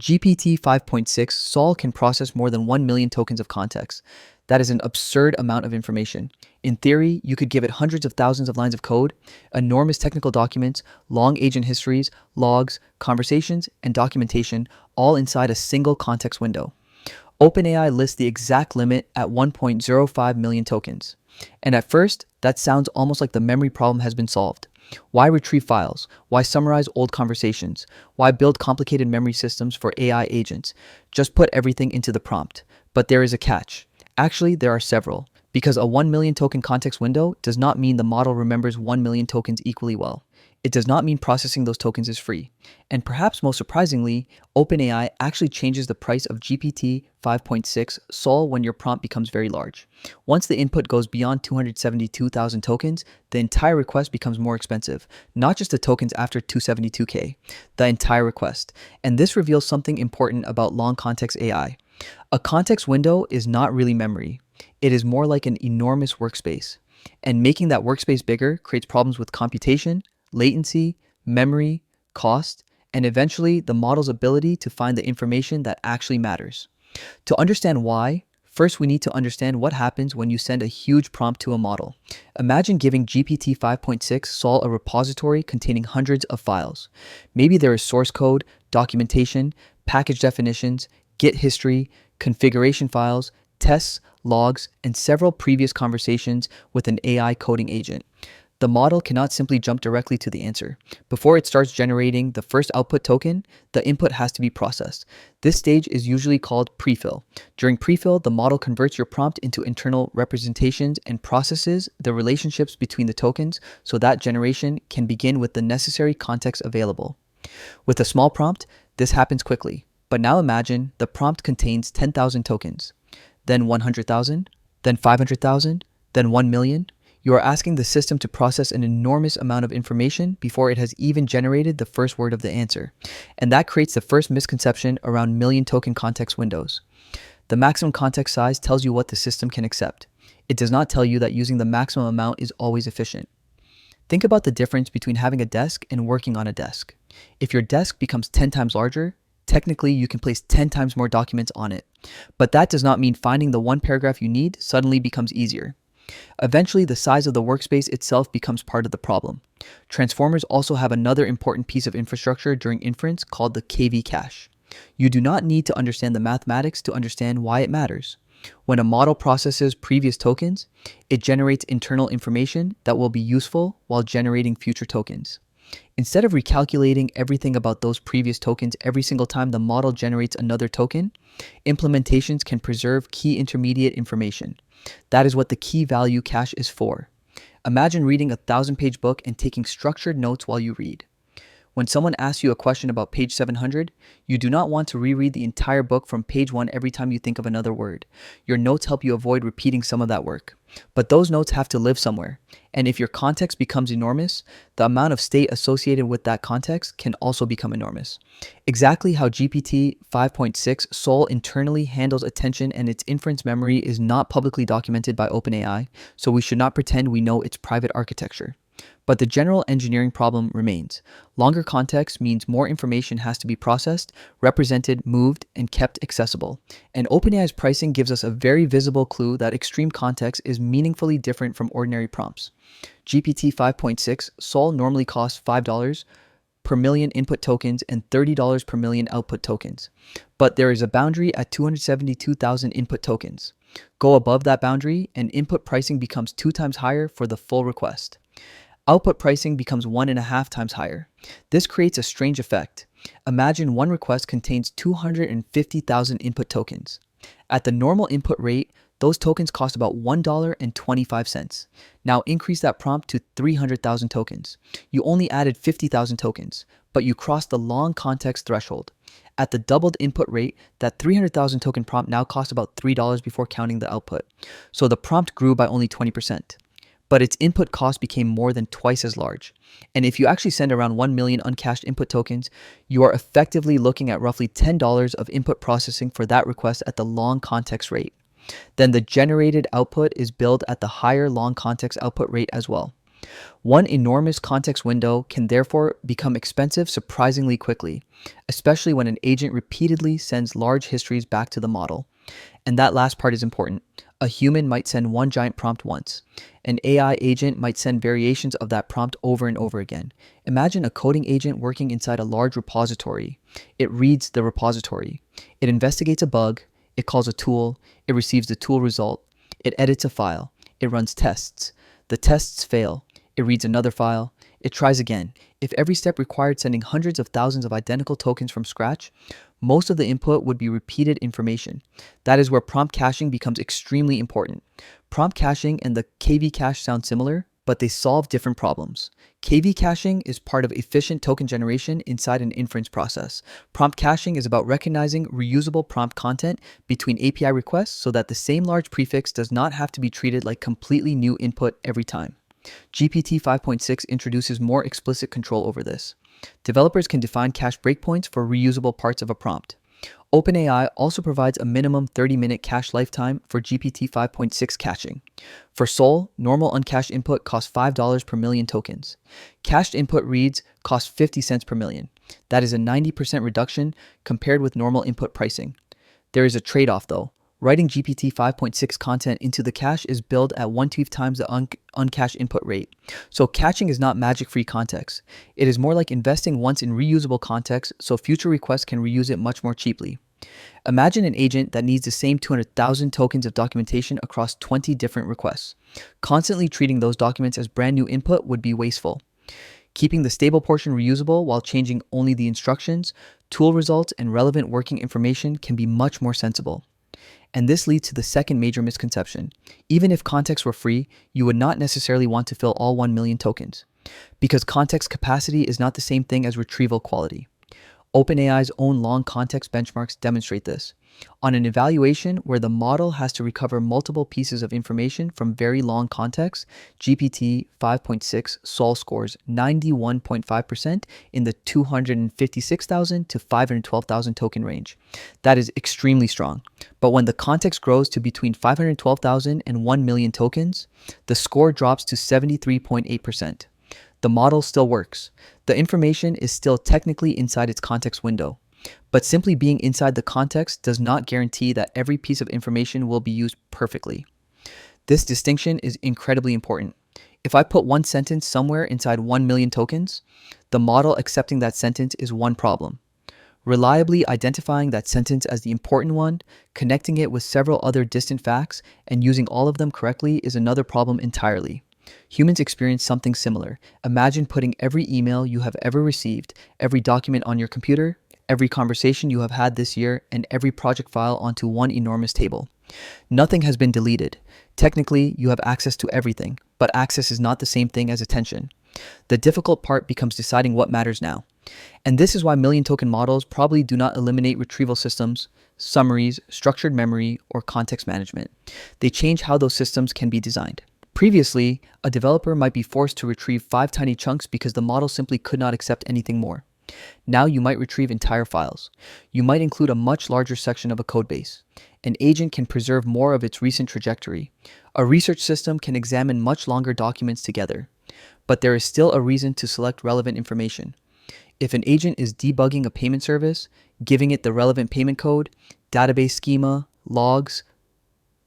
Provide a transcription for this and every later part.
GPT 5.6 Sol can process more than 1 million tokens of context. That is an absurd amount of information. In theory, you could give it hundreds of thousands of lines of code, enormous technical documents, long agent histories, logs, conversations, and documentation, all inside a single context window. OpenAI lists the exact limit at 1.05 million tokens. And at first, that sounds almost like the memory problem has been solved. Why retrieve files? Why summarize old conversations? Why build complicated memory systems for AI agents? Just put everything into the prompt. But there is a catch. Actually, there are several. Because a 1 million token context window does not mean the model remembers 1 million tokens equally well. It does not mean processing those tokens is free. And perhaps most surprisingly, OpenAI actually changes the price of GPT 5.6 Sol when your prompt becomes very large. Once the input goes beyond 272,000 tokens, the entire request becomes more expensive. Not just the tokens after 272K, the entire request. And this reveals something important about long context AI. A context window is not really memory. It is more like an enormous workspace. And making that workspace bigger creates problems with computation, latency, memory, cost, and eventually the model's ability to find the information that actually matters. To understand why, first we need to understand what happens when you send a huge prompt to a model. Imagine giving GPT 5.6 Sol a repository containing hundreds of files. Maybe there is source code, documentation, package definitions, Git history, configuration files, tests, logs, and several previous conversations with an AI coding agent. The model cannot simply jump directly to the answer. Before it starts generating the first output token, the input has to be processed. This stage is usually called prefill. During prefill, the model converts your prompt into internal representations and processes the relationships between the tokens so that generation can begin with the necessary context available. With a small prompt, this happens quickly. But now imagine the prompt contains 10,000 tokens, then 100,000, then 500,000, then 1 million. You are asking the system to process an enormous amount of information before it has even generated the first word of the answer. And that creates the first misconception around million token context windows. The maximum context size tells you what the system can accept. It does not tell you that using the maximum amount is always efficient. Think about the difference between having a desk and working on a desk. If your desk becomes 10 times larger, technically you can place 10 times more documents on it. But that does not mean finding the one paragraph you need suddenly becomes easier. Eventually, the size of the workspace itself becomes part of the problem. Transformers also have another important piece of infrastructure during inference called the KV cache. You do not need to understand the mathematics to understand why it matters. When a model processes previous tokens, it generates internal information that will be useful while generating future tokens. Instead of recalculating everything about those previous tokens every single time the model generates another token, implementations can preserve key intermediate information. That is what the key value cache is for. Imagine reading a 1,000-page book and taking structured notes while you read. When someone asks you a question about page 700, you do not want to reread the entire book from page 1 every time you think of another word. Your notes help you avoid repeating some of that work. But those notes have to live somewhere. And if your context becomes enormous, the amount of state associated with that context can also become enormous. Exactly how GPT 5.6 Sol internally handles attention and its inference memory is not publicly documented by OpenAI, so we should not pretend we know its private architecture. But the general engineering problem remains. Longer context means more information has to be processed, represented, moved, and kept accessible. And OpenAI's pricing gives us a very visible clue that extreme context is meaningfully different from ordinary prompts. GPT 5.6 Sol normally costs $5 per million input tokens and $30 per million output tokens. But there is a boundary at 272,000 input tokens. Go above that boundary, and input pricing becomes 2 times higher for the full request. Output pricing becomes 1.5 times higher. This creates a strange effect. Imagine one request contains 250,000 input tokens. At the normal input rate, those tokens cost about $1.25. Now increase that prompt to 300,000 tokens. You only added 50,000 tokens, but you crossed the long context threshold. At the doubled input rate, that 300,000 token prompt now costs about $3 before counting the output. So the prompt grew by only 20%. But its input cost became more than twice as large. And if you actually send around 1 million uncached input tokens, you are effectively looking at roughly $10 of input processing for that request at the long context rate. Then the generated output is billed at the higher long context output rate as well. One enormous context window can therefore become expensive surprisingly quickly, especially when an agent repeatedly sends large histories back to the model. And that last part is important. A human might send one giant prompt once. An AI agent might send variations of that prompt over and over again. Imagine a coding agent working inside a large repository. It reads the repository. It investigates a bug. It calls a tool. It receives the tool result. It edits a file. It runs tests. The tests fail. It reads another file. It tries again. If every step required sending hundreds of thousands of identical tokens from scratch, most of the input would be repeated information. That is where prompt caching becomes extremely important. Prompt caching and the KV cache sound similar, but they solve different problems. KV caching is part of efficient token generation inside an inference process. Prompt caching is about recognizing reusable prompt content between API requests so that the same large prefix does not have to be treated like completely new input every time. GPT 5.6 introduces more explicit control over this. Developers can define cache breakpoints for reusable parts of a prompt. OpenAI also provides a minimum 30-minute cache lifetime for GPT 5.6 caching. For Sol, normal uncached input costs $5 per million tokens. Cached input reads cost 50 cents per million. That is a 90% reduction compared with normal input pricing. There is a trade-off though. Writing GPT 5.6 content into the cache is billed at 1/2 times the uncached input rate. So caching is not magic-free context. It is more like investing once in reusable context so future requests can reuse it much more cheaply. Imagine an agent that needs the same 200,000 tokens of documentation across 20 different requests. Constantly treating those documents as brand new input would be wasteful. Keeping the stable portion reusable while changing only the instructions, tool results, and relevant working information can be much more sensible. And this leads to the second major misconception. Even if context were free, you would not necessarily want to fill all 1 million tokens, because context capacity is not the same thing as retrieval quality. OpenAI's own long context benchmarks demonstrate this. On an evaluation where the model has to recover multiple pieces of information from very long context, GPT 5.6 Sol scores 91.5% in the 256,000 to 512,000 token range. That is extremely strong. But when the context grows to between 512,000 and 1 million tokens, the score drops to 73.8%. The model still works. The information is still technically inside its context window. But simply being inside the context does not guarantee that every piece of information will be used perfectly. This distinction is incredibly important. If I put one sentence somewhere inside 1 million tokens, the model accepting that sentence is one problem. Reliably identifying that sentence as the important one, connecting it with several other distant facts, and using all of them correctly is another problem entirely. Humans experience something similar. Imagine putting every email you have ever received, every document on your computer, every conversation you have had this year, and every project file onto one enormous table. Nothing has been deleted. Technically, you have access to everything, but access is not the same thing as attention. The difficult part becomes deciding what matters now. And this is why million token models probably do not eliminate retrieval systems, summaries, structured memory, or context management. They change how those systems can be designed. Previously, a developer might be forced to retrieve 5 tiny chunks because the model simply could not accept anything more. Now you might retrieve entire files. You might include a much larger section of a codebase. An agent can preserve more of its recent trajectory. A research system can examine much longer documents together. But there is still a reason to select relevant information. If an agent is debugging a payment service, giving it the relevant payment code, database schema, logs,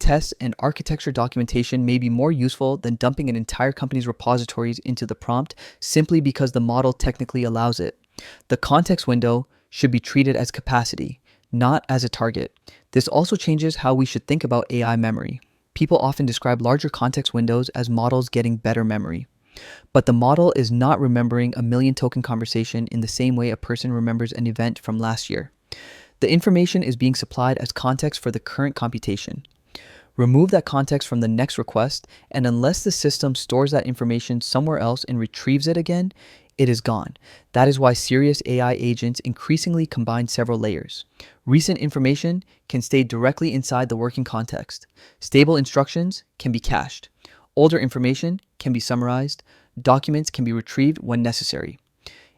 tests, and architecture documentation may be more useful than dumping an entire company's repositories into the prompt simply because the model technically allows it. The context window should be treated as capacity, not as a target. This also changes how we should think about AI memory. People often describe larger context windows as models getting better memory. But the model is not remembering a million token conversation in the same way a person remembers an event from last year. The information is being supplied as context for the current computation. Remove that context from the next request, and unless the system stores that information somewhere else and retrieves it again, it is gone. That is why serious AI agents increasingly combine several layers. Recent information can stay directly inside the working context. Stable instructions can be cached. Older information can be summarized. Documents can be retrieved when necessary.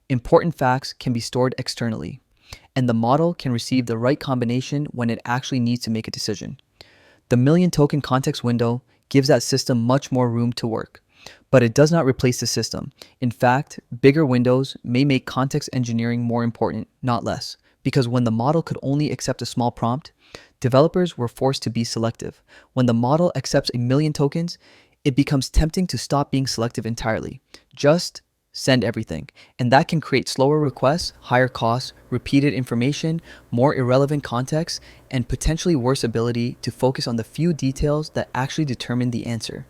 Important facts can be stored externally. And the model can receive the right combination when it actually needs to make a decision. The million token context window gives that system much more room to work. But it does not replace the system. In fact, bigger windows may make context engineering more important, not less, because when the model could only accept a small prompt, developers were forced to be selective. When the model accepts a million tokens, it becomes tempting to stop being selective entirely. Just send everything. And that can create slower requests, higher costs, repeated information, more irrelevant context, and potentially worse ability to focus on the few details that actually determine the answer.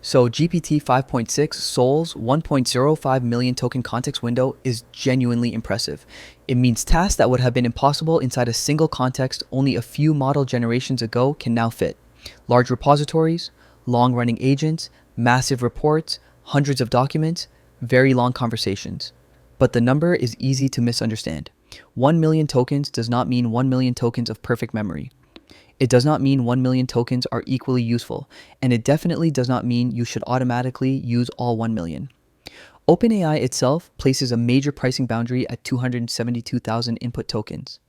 So GPT 5.6 Sol's 1.05 million token context window is genuinely impressive. It means tasks that would have been impossible inside a single context only a few model generations ago can now fit. Large repositories, long-running agents, massive reports, hundreds of documents, very long conversations. But the number is easy to misunderstand. 1 million tokens does not mean 1 million tokens of perfect memory. It does not mean 1 million tokens are equally useful, and it definitely does not mean you should automatically use all 1 million. OpenAI itself places a major pricing boundary at 272,000 input tokens.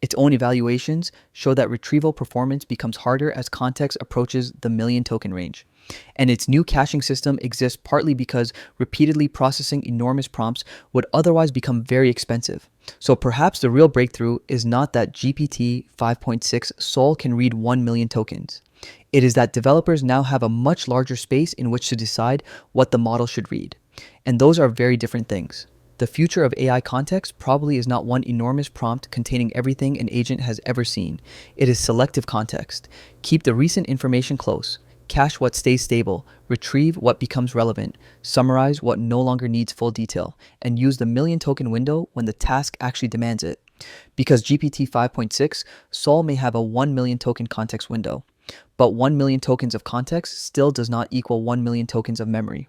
Its own evaluations show that retrieval performance becomes harder as context approaches the million token range. And its new caching system exists partly because repeatedly processing enormous prompts would otherwise become very expensive. So perhaps the real breakthrough is not that GPT 5.6 Sol can read 1 million tokens. It is that developers now have a much larger space in which to decide what the model should read. And those are very different things. The future of AI context probably is not one enormous prompt containing everything an agent has ever seen. It is selective context. Keep the recent information close. Cache what stays stable, retrieve what becomes relevant, summarize what no longer needs full detail, and use the million token window when the task actually demands it. Because GPT 5.6, Sol may have a 1 million token context window, but 1 million tokens of context still does not equal 1 million tokens of memory.